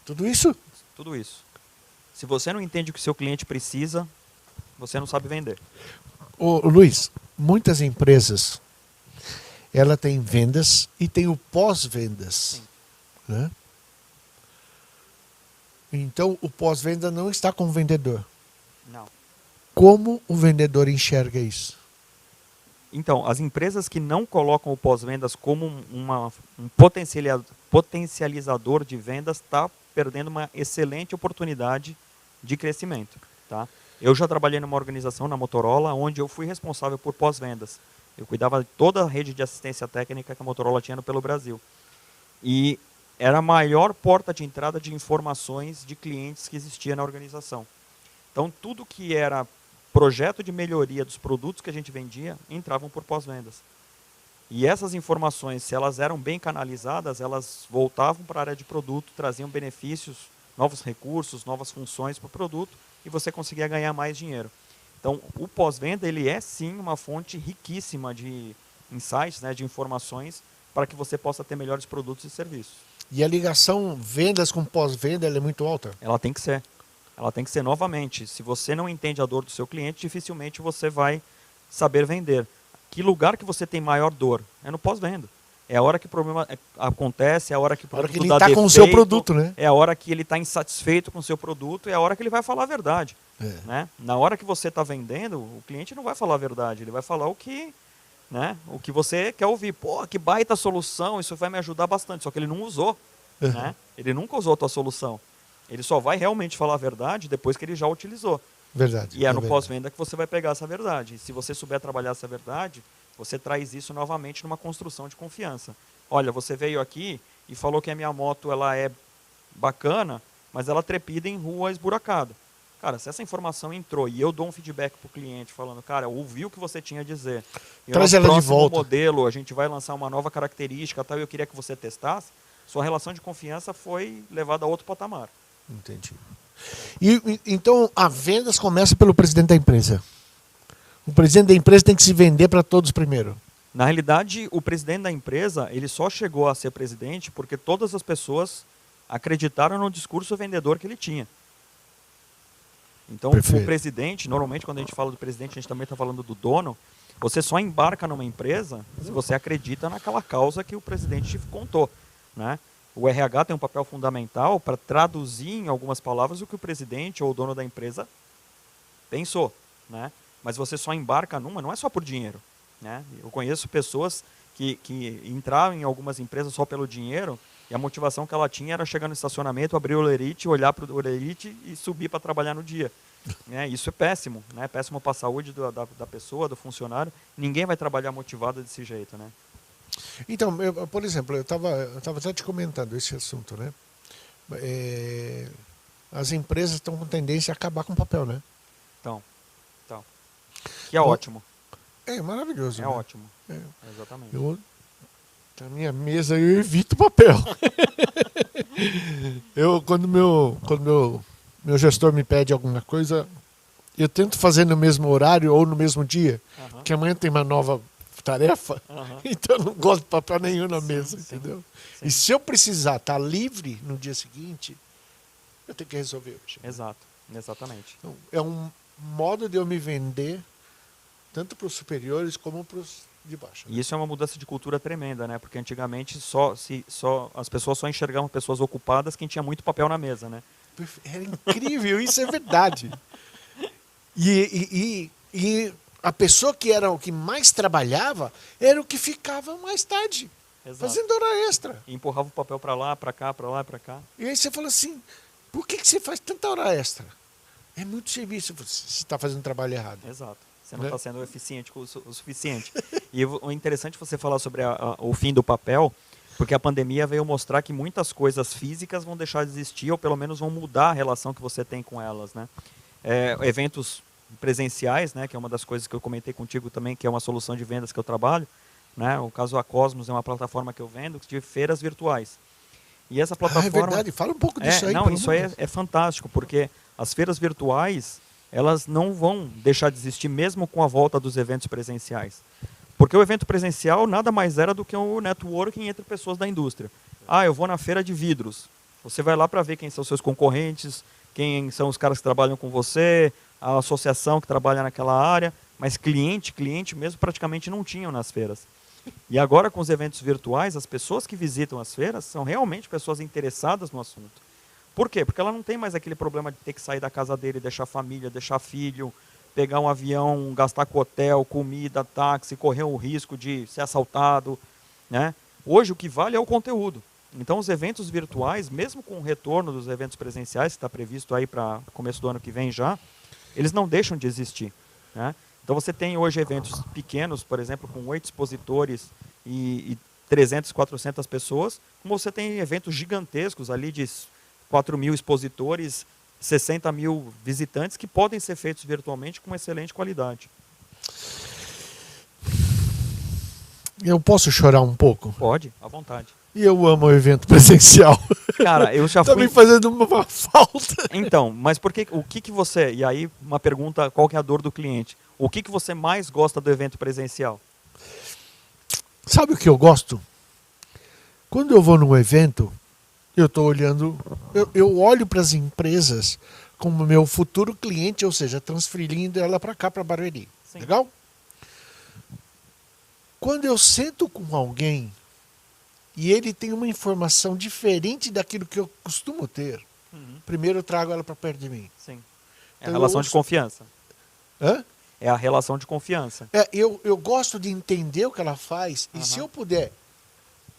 Tudo isso? Tudo isso. Se você não entende o que seu cliente precisa, você não sabe vender. Ô, Luiz, muitas empresas ela tem vendas e tem o pós-vendas, né? Então o pós-venda não está com o vendedor. Não. Como o vendedor enxerga isso? Então, as empresas que não colocam o pós-vendas como um potencializador de vendas está perdendo uma excelente oportunidade de crescimento. Tá? Eu já trabalhei numa organização, na Motorola, onde eu fui responsável por pós-vendas. Eu cuidava de toda a rede de assistência técnica que a Motorola tinha pelo Brasil. E era a maior porta de entrada de informações de clientes que existia na organização. Então, tudo que era projeto de melhoria dos produtos que a gente vendia, entravam por pós-vendas. E essas informações, se elas eram bem canalizadas, elas voltavam para a área de produto, traziam benefícios, novos recursos, novas funções para o produto, e você conseguia ganhar mais dinheiro. Então, o pós-venda, ele é sim uma fonte riquíssima de insights, né, de informações, para que você possa ter melhores produtos e serviços. E a ligação vendas com pós-venda ela é muito alta? Ela tem que ser. Ela tem que ser novamente. Se você não entende a dor do seu cliente, dificilmente você vai saber vender. Que lugar que você tem maior dor? É no pós-venda. É a hora que o problema acontece, é a hora que o produto ele dá está com o defeito, seu produto, né? é a hora que ele está insatisfeito com o seu produto, é a hora que ele vai falar a verdade. Né? Na hora que você está vendendo, o cliente não vai falar a verdade, ele vai falar o que você quer ouvir. Pô, que baita solução, isso vai me ajudar bastante. Só que ele não usou. Né? Ele nunca usou a tua solução. Ele só vai realmente falar a verdade depois que ele já utilizou. Verdade. E é no pós-venda que você vai pegar essa verdade. E se você souber trabalhar essa verdade, você traz isso novamente numa construção de confiança. Olha, você veio aqui e falou que a minha moto ela é bacana, mas ela trepida em rua esburacada. Cara, se essa informação entrou e eu dou um feedback para o cliente falando, cara, ouvi o que você tinha a dizer. E traz no ela de próximo volta. modelo, a gente vai lançar uma nova característica, tal, e eu queria que você testasse, sua relação de confiança foi levada a outro patamar. Entendi. Então, a vendas começa pelo presidente da empresa. O presidente da empresa tem que se vender para todos primeiro. Na realidade, o presidente da empresa, ele só chegou a ser presidente porque todas as pessoas acreditaram no discurso vendedor que ele tinha. Então, Perfeito. o presidente, normalmente quando a gente fala do presidente, a gente também está falando do dono, você só embarca numa empresa se você acredita naquela causa que o presidente te contou, né? O RH tem um papel fundamental para traduzir em algumas palavras o que o presidente ou o dono da empresa pensou, né? Mas você só embarca numa, não é só por dinheiro, né? Eu conheço pessoas que entraram em algumas empresas só pelo dinheiro e a motivação que ela tinha era chegar no estacionamento, abrir o Olerite, olhar para o Olerite e subir para trabalhar no dia. Né? Isso é péssimo, né? Péssimo para a saúde da pessoa, do funcionário. Ninguém vai trabalhar motivado desse jeito, né? Então, por exemplo, eu estava até te comentando esse assunto, né? As empresas estão com tendência a acabar com o papel, né? Então. Que é ótimo. É maravilhoso. É né? ótimo. É. Exatamente. Na minha mesa eu evito papel. Quando meu gestor me pede alguma coisa, eu tento fazer no mesmo horário ou no mesmo dia, porque amanhã tem uma nova tarefa, então eu não gosto de papel nenhum na mesa, entendeu? Sim. E se eu precisar estar livre no dia seguinte, eu tenho que resolver hoje. Exato, exatamente. Então, é um modo de eu me vender tanto para os superiores como para os de baixo. E isso é uma mudança de cultura tremenda, né? Porque antigamente as pessoas só enxergavam pessoas ocupadas quem tinha muito papel na mesa, né? Era incrível, isso é verdade. E a pessoa que era o que mais trabalhava era o que ficava mais tarde, fazendo hora extra. E empurrava o papel para lá, para cá, para lá, para cá. E aí você fala assim, por que você faz tanta hora extra? É muito serviço, você está fazendo trabalho errado. Exato. Você não está sendo eficiente o suficiente. E o interessante é você falar sobre o fim do papel, porque a pandemia veio mostrar que muitas coisas físicas vão deixar de existir, ou pelo menos vão mudar a relação que você tem com elas, né? Eventos presenciais, né, que é uma das coisas que eu comentei contigo também, que é uma solução de vendas que eu trabalho, né? O caso a Cosmos é uma plataforma que eu vendo de feiras virtuais. E essa plataforma... é verdade, fala um pouco disso aí. Não, isso aí é fantástico, porque as feiras virtuais, elas não vão deixar de existir mesmo com a volta dos eventos presenciais. Porque o evento presencial nada mais era do que um networking entre pessoas da indústria. Eu vou na feira de vidros. Você vai lá para ver quem são seus concorrentes, quem são os caras que trabalham com você, a associação que trabalha naquela área, mas cliente mesmo praticamente não tinham nas feiras. E agora com os eventos virtuais, as pessoas que visitam as feiras são realmente pessoas interessadas no assunto. Por quê? Porque ela não tem mais aquele problema de ter que sair da casa dele, deixar família, deixar filho, pegar um avião, gastar com hotel, comida, táxi, correr o risco de ser assaltado, né? Hoje o que vale é o conteúdo. Então os eventos virtuais, mesmo com o retorno dos eventos presenciais, que está previsto aí para começo do ano que vem já, eles não deixam de existir, né? Então você tem hoje eventos pequenos, por exemplo, com 8 expositores e 300, 400 pessoas, como você tem eventos gigantescos ali de 4.000 expositores, 60.000 visitantes que podem ser feitos virtualmente com excelente qualidade. Eu posso chorar um pouco? Pode, à vontade. E eu amo o evento presencial. Cara, eu já fui... Tá me fazendo uma falta. Então, mas o que você... E aí, uma pergunta, qual que é a dor do cliente? O que você mais gosta do evento presencial? Sabe o que eu gosto? Quando eu vou num evento, eu estou olhando... Eu olho para as empresas como meu futuro cliente, ou seja, transferindo ela para cá, para Barueri. Sim. Legal? Quando eu sento com alguém e ele tem uma informação diferente daquilo que eu costumo ter, primeiro eu trago ela para perto de mim. Sim. É Então a relação de confiança. Hã? É a relação de confiança. Eu gosto de entender o que ela faz e se eu puder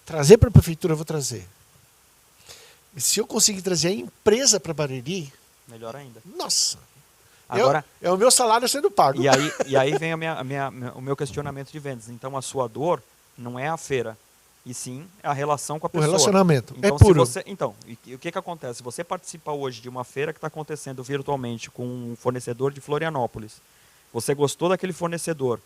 trazer para a prefeitura, eu vou trazer. E se eu conseguir trazer a empresa para Barueri, melhor ainda. Nossa! Agora, é o meu salário sendo pago. E aí vem o meu questionamento de vendas. Então a sua dor não é a feira, e sim a relação com a pessoa. O relacionamento. Então, é puro. E o que acontece? Se você participar hoje de uma feira que está acontecendo virtualmente com um fornecedor de Florianópolis, você gostou daquele fornecedor,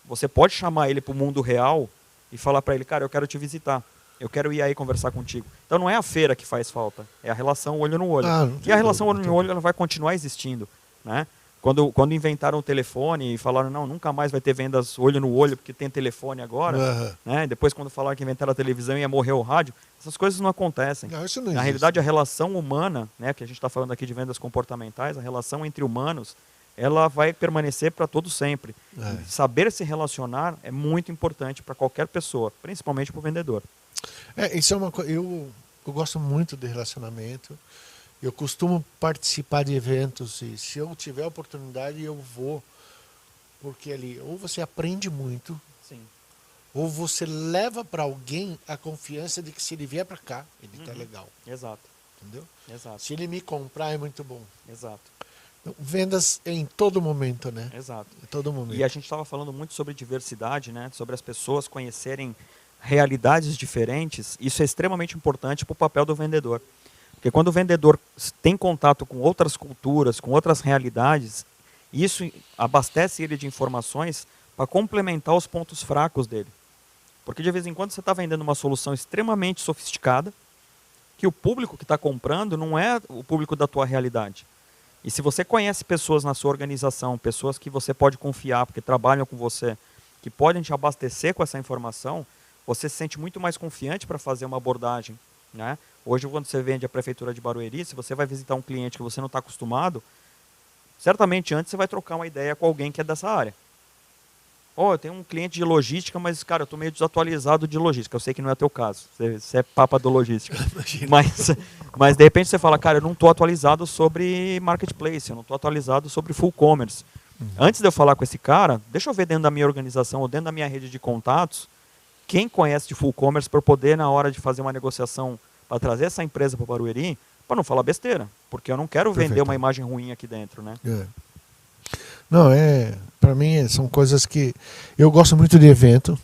você pode chamar ele para o mundo real e falar para ele, cara, eu quero te visitar. Eu quero ir aí conversar contigo. Então não é a feira que faz falta, é a relação olho no olho. E a relação olho no olho ela vai continuar existindo, né? Quando inventaram o telefone e falaram, não, nunca mais vai ter vendas olho no olho porque tem telefone agora, né? Depois quando falaram que inventaram a televisão e ia morrer o rádio, essas coisas não acontecem. Não, isso não Na existe. realidade, a relação humana, né, que a gente está falando aqui de vendas comportamentais, a relação entre humanos, ela vai permanecer para todo sempre. Saber se relacionar é muito importante para qualquer pessoa, principalmente para o vendedor. Isso é uma coisa. Eu gosto muito de relacionamento. Eu costumo participar de eventos e se eu tiver oportunidade eu vou, porque ali ou você aprende muito, Sim. ou você leva para alguém a confiança de que se ele vier para cá, ele tá legal. Exato. Entendeu? Exato. Se ele me comprar é muito bom. Exato. Então, vendas é em todo momento, né? Exato. Em todo momento. E a gente estava falando muito sobre diversidade, né? Sobre as pessoas conhecerem realidades diferentes. Isso é extremamente importante para o papel do vendedor. Porque quando o vendedor tem contato com outras culturas, com outras realidades, isso abastece ele de informações para complementar os pontos fracos dele. Porque de vez em quando você está vendendo uma solução extremamente sofisticada, que o público que está comprando não é o público da tua realidade. E se você conhece pessoas na sua organização, pessoas que você pode confiar, porque trabalham com você, que podem te abastecer com essa informação, você se sente muito mais confiante para fazer uma abordagem, né? Hoje, quando você vende a Prefeitura de Barueri, se você vai visitar um cliente que você não está acostumado, certamente antes você vai trocar uma ideia com alguém que é dessa área. Eu tenho um cliente de logística, mas, cara, eu estou meio desatualizado de logística. Eu sei que não é teu caso, você é papa do logística. mas, de repente, você fala, cara, eu não estou atualizado sobre marketplace, eu não estou atualizado sobre full commerce. Antes de eu falar com esse cara, deixa eu ver dentro da minha organização ou dentro da minha rede de contatos, quem conhece de full commerce para poder, na hora de fazer uma negociação, para trazer essa empresa para o Barueri, para não falar besteira, porque eu não quero vender uma imagem ruim aqui dentro, né? Não, para mim são coisas que eu gosto muito de evento,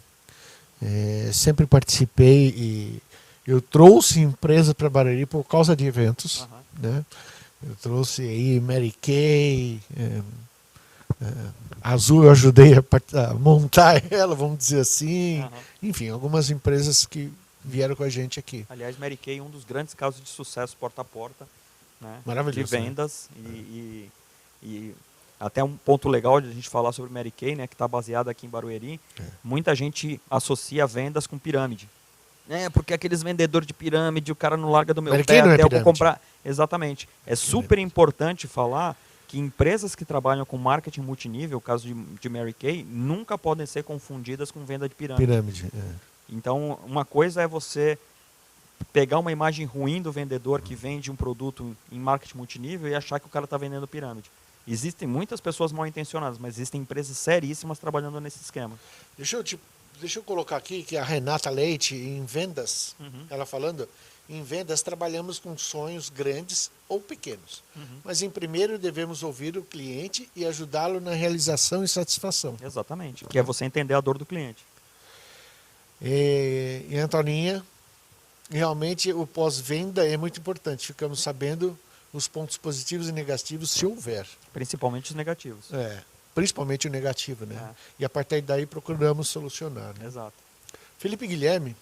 sempre participei e eu trouxe empresa para Barueri por causa de eventos, né? Eu trouxe aí Mary Kay, Azul, eu ajudei a montar ela, vamos dizer assim, enfim, algumas empresas que vieram com a gente aqui. Aliás, Mary Kay, um dos grandes casos de sucesso porta a porta, né? Maravilhoso, de vendas, né? e até um ponto legal de a gente falar sobre Mary Kay, né, que está baseada aqui em Barueri. Muita gente associa vendas com pirâmide. Porque aqueles vendedores de pirâmide, o cara não larga do meu pé até eu vou comprar. Exatamente. É super importante falar que empresas que trabalham com marketing multinível, o caso de Mary Kay, nunca podem ser confundidas com venda de pirâmide. Então, uma coisa é você pegar uma imagem ruim do vendedor que vende um produto em marketing multinível e achar que o cara está vendendo pirâmide. Existem muitas pessoas mal intencionadas, mas existem empresas seríssimas trabalhando nesse esquema. Deixa eu colocar aqui que a Renata Leite, em vendas, ela falando, em vendas trabalhamos com sonhos grandes ou pequenos. Mas em primeiro devemos ouvir o cliente e ajudá-lo na realização e satisfação. Exatamente, que é você entender a dor do cliente. E Antoninha, realmente o pós-venda é muito importante. Ficamos sabendo os pontos positivos e negativos, se houver. Principalmente os negativos. Principalmente o negativo, né? E a partir daí procuramos solucionar. Né? Exato. Felipe Guilherme.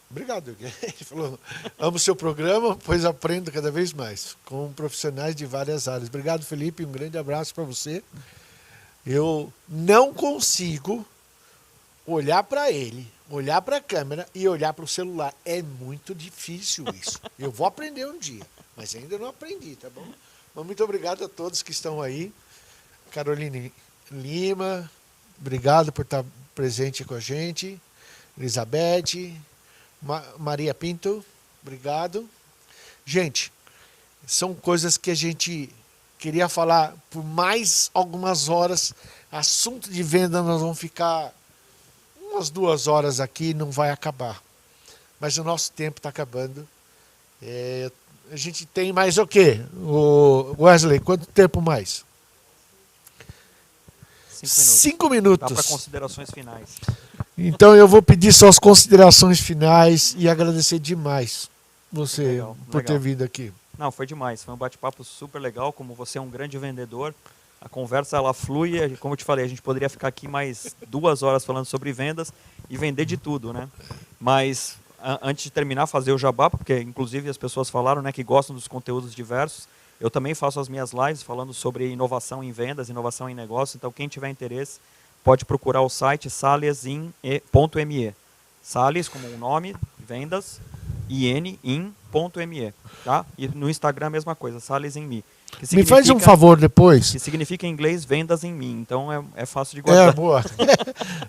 Obrigado. Ele falou, amo o seu programa, pois aprendo cada vez mais com profissionais de várias áreas. Obrigado, Felipe. Um grande abraço para você. Eu não consigo olhar para ele, olhar para a câmera e olhar para o celular. É muito difícil isso. Eu vou aprender um dia, mas ainda não aprendi, tá bom? Mas muito obrigado a todos que estão aí. Caroline Lima, obrigado por estar presente com a gente. Elizabeth, Maria Pinto, obrigado. Gente, são coisas que a gente queria falar por mais algumas horas. Assunto de venda, nós vamos ficar umas 2 horas aqui, não vai acabar. Mas o nosso tempo está acabando. A gente tem mais o quê? O Wesley, quanto tempo mais? 5 minutos. Dá para considerações finais. Então eu vou pedir só as considerações finais e agradecer demais você por ter vindo aqui. Não, foi demais. Foi um bate-papo super legal. Como você é um grande vendedor, a conversa ela flui. Como eu te falei, a gente poderia ficar aqui mais 2 horas falando sobre vendas e vender de tudo, né? Mas antes de terminar, fazer o jabá, porque inclusive as pessoas falaram, né, que gostam dos conteúdos diversos. Eu também faço as minhas lives falando sobre inovação em vendas, inovação em negócio. Então, quem tiver interesse, pode procurar o site salesin.me. Sales, como um nome, vendas, in.me. Tá? E no Instagram a mesma coisa, Sales em Me. Me faz um favor depois. Que significa em inglês vendas em mim. Então é fácil de guardar. Boa.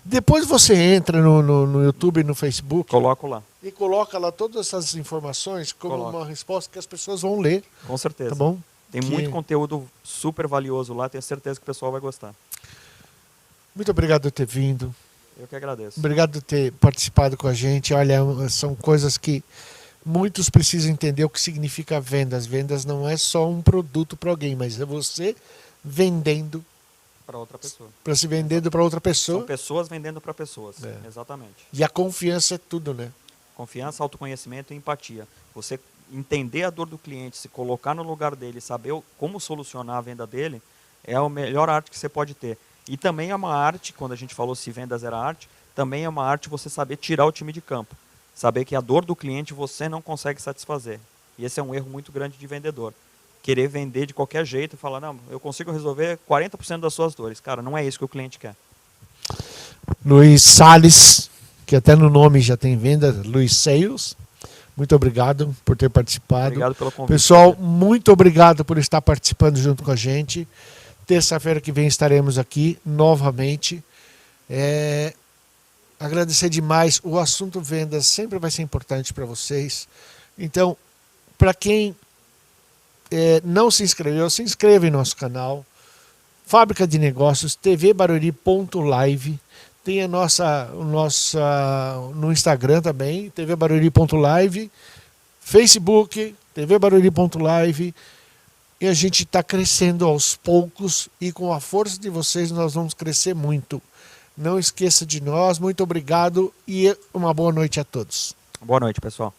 Depois você entra no YouTube e no Facebook. Coloco lá. E coloca lá todas essas informações como uma resposta que as pessoas vão ler. Com certeza. Tá bom? Tem muito conteúdo super valioso lá. Tenho certeza que o pessoal vai gostar. Muito obrigado por ter vindo. Eu que agradeço. Obrigado por ter participado com a gente. Olha, são coisas que muitos precisam entender o que significa vendas. Vendas não é só um produto para alguém, mas é você vendendo para outra pessoa. Para se vendendo para outra pessoa. São pessoas vendendo para pessoas. Exatamente. E a confiança é tudo, né? Confiança, autoconhecimento e empatia. Você entender a dor do cliente, se colocar no lugar dele, saber como solucionar a venda dele, é a melhor arte que você pode ter. E também é uma arte, quando a gente falou se vendas era arte, também é uma arte você saber tirar o time de campo. Saber que a dor do cliente você não consegue satisfazer. E esse é um erro muito grande de vendedor. Querer vender de qualquer jeito e falar, não, eu consigo resolver 40% das suas dores. Cara, não é isso que o cliente quer. Luiz Salles, que até no nome já tem venda, Luiz Sales. Muito obrigado por ter participado. Obrigado pelo convite. Pessoal, muito obrigado por estar participando junto com a gente. Terça-feira que vem estaremos aqui novamente. Agradecer demais. O assunto vendas sempre vai ser importante para vocês. Então, para quem não se inscreveu, se inscreva em nosso canal. Fábrica de Negócios, tvbarueri.live. Tem a nossa no Instagram também, tvbarueri.live. Facebook, tvbarueri.live. E a gente está crescendo aos poucos e com a força de vocês nós vamos crescer muito. Não esqueça de nós, muito obrigado e uma boa noite a todos. Boa noite, pessoal.